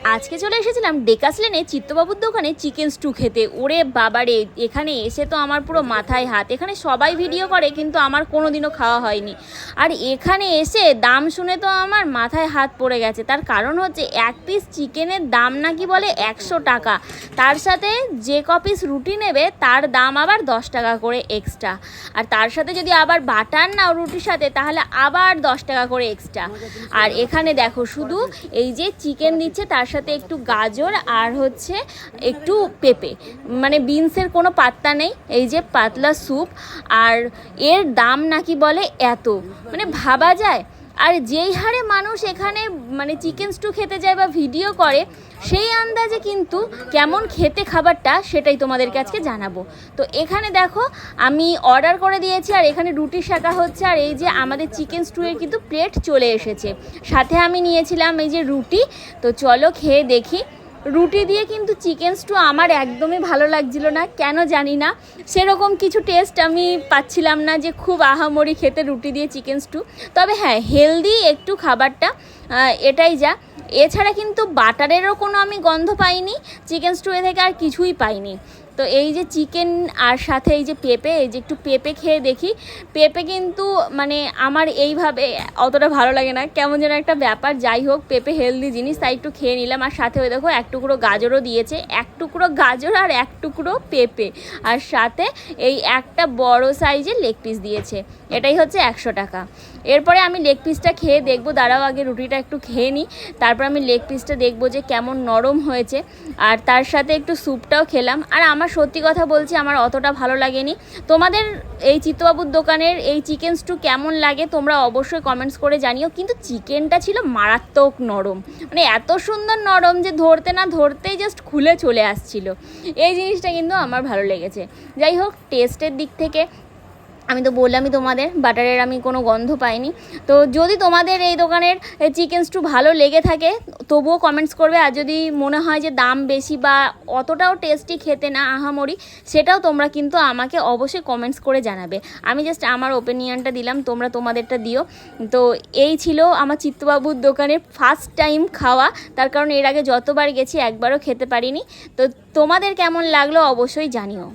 আজকে চলে এসেছিলাম ডেকাস লেনে চিত্তবাবুর দোকানে চিকেন স্টু খেতে। ওরে বাবারে, এখানে এসে তো আমার পুরো মাথায় হাত। এখানে সবাই ভিডিও করে কিন্তু আমার কোনো দিনও খাওয়া হয়নি। আর এখানে এসে দাম শুনে তো আমার মাথায় হাত পড়ে গেছে। তার কারণ হচ্ছে এক পিস চিকেনের দাম নাকি বলে 100 টাকা, তার সাথে যে কপিস রুটি নেবে তার দাম আবার 10 টাকা করে এক্সট্রা। আর তার সাথে যদি আবার বাটার নাও রুটির সাথে তাহলে আবার 10 টাকা করে এক্সট্রা। আর এখানে দেখো শুধু এই যে চিকেন দিচ্ছে, তার সাথে একটু গাজর আর হচ্ছে একটু পেঁপে, মানে বিনসের কোনো পাত্তা নেই। এই যে পাতলা স্যুপ, আর এর দাম নাকি বলে এত, মানে ভাবা যায়। আর যেই হারে মানুষ এখানে মানে চিকেন স্টু খেতে যায় বা ভিডিও করে, সেই আন্দাজে কিন্তু কেমন খেতে খাবারটা সেটাই তোমাদেরকে আজকে জানাবো। তো এখানে দেখো আমি অর্ডার করে দিয়েছি, আর এখানে রুটি শাকা হচ্ছে। আর এই যে আমাদের চিকেন স্টুয়ের কিন্তু প্লেট চলে এসেছে, সাথে আমি নিয়েছিলাম এই যে রুটি। তো চলো খেয়ে দেখি। রুটি দিয়ে কিন্তু চিকেন স্টু আমার একদমই ভালো লাগছিল না, কেন জানি না। সেরকম কিছু টেস্ট আমি পাচ্ছিলাম না যে খুব আহামরি খেতে রুটি দিয়ে চিকেন স্টু। তবে হ্যাঁ, হেলদি একটু খাবারটা, এটাই যা। এছাড়া কিন্তু বাটারেরও কোনো আমি গন্ধ পাইনি চিকেন স্টু থেকে, আর কিছুই পাইনি। তো এই যে চিকেন আর সাথে এই যে পেঁপে, এই যে একটু পেঁপে খেয়ে দেখি। পেঁপে কিন্তু মানে আমার এইভাবে অতটা ভালো লাগে না, কেমন যেন একটা ব্যাপার। যাই হোক, পেঁপে হেলদি জিনিস, তাই একটু খেয়ে নিলাম। আর সাথে ওই দেখো এক টুকরো গাজরও দিয়েছে, এক টুকরো গাজর আর এক টুকরো পেঁপে, আর সাথে এই একটা বড় সাইজের লেগ পিস দিয়েছে। এটাই হচ্ছে 100 টাকা। এরপরে আমি লেগ পিসটা খেয়ে দেখবো। দাঁড়াও, আগে রুটিটা একটু খেয়ে নিই, তারপর আমি লেগ পিসটা দেখবো যে কেমন নরম হয়েছে। আর তার সাথে একটু স্যুপটাও খেলাম। আর আমার সত্যি কথা বলছি, আমার অতটা ভালো লাগেনি। তোমাদের এই চিত্তবাবুর দোকানের এই চিকেন স্টু কেমন লাগে তোমরা অবশ্যই কমেন্টস করে জানিও। কিন্তু চিকেনটা ছিল মারাত্মক নরম, মানে এত সুন্দর নরম যে ধরতে না ধরতেই জাস্ট খুলে চলে আসছিল। এই জিনিসটা কিন্তু আমার ভালো লেগেছে। যাই হোক, টেস্টের দিক থেকে আমি তো বললামই তোমাদের, বাটারের আমি কোনো গন্ধ পাইনি। তো যদি তোমাদের এই দোকানের চিকেন স্টু ভালো লেগে থাকে তবুও কমেন্টস করবে। আর যদি মনে হয় যে দাম বেশি বা অতটাও টেস্টি খেতে না আহামরি, সেটাও তোমরা কিন্তু আমাকে অবশ্যই কমেন্টস করে জানাবে। আমি জাস্ট আমার ওপিনিয়নটা দিলাম, তোমরা তোমাদেরটা দিও। তো এই ছিল আমার চিত্তবাবুর দোকানের ফার্স্ট টাইম খাওয়া। তার কারণ এর আগে যতবার গেছি একবারও খেতে পারিনি। তো তোমাদের কেমন লাগলো অবশ্যই জানিও।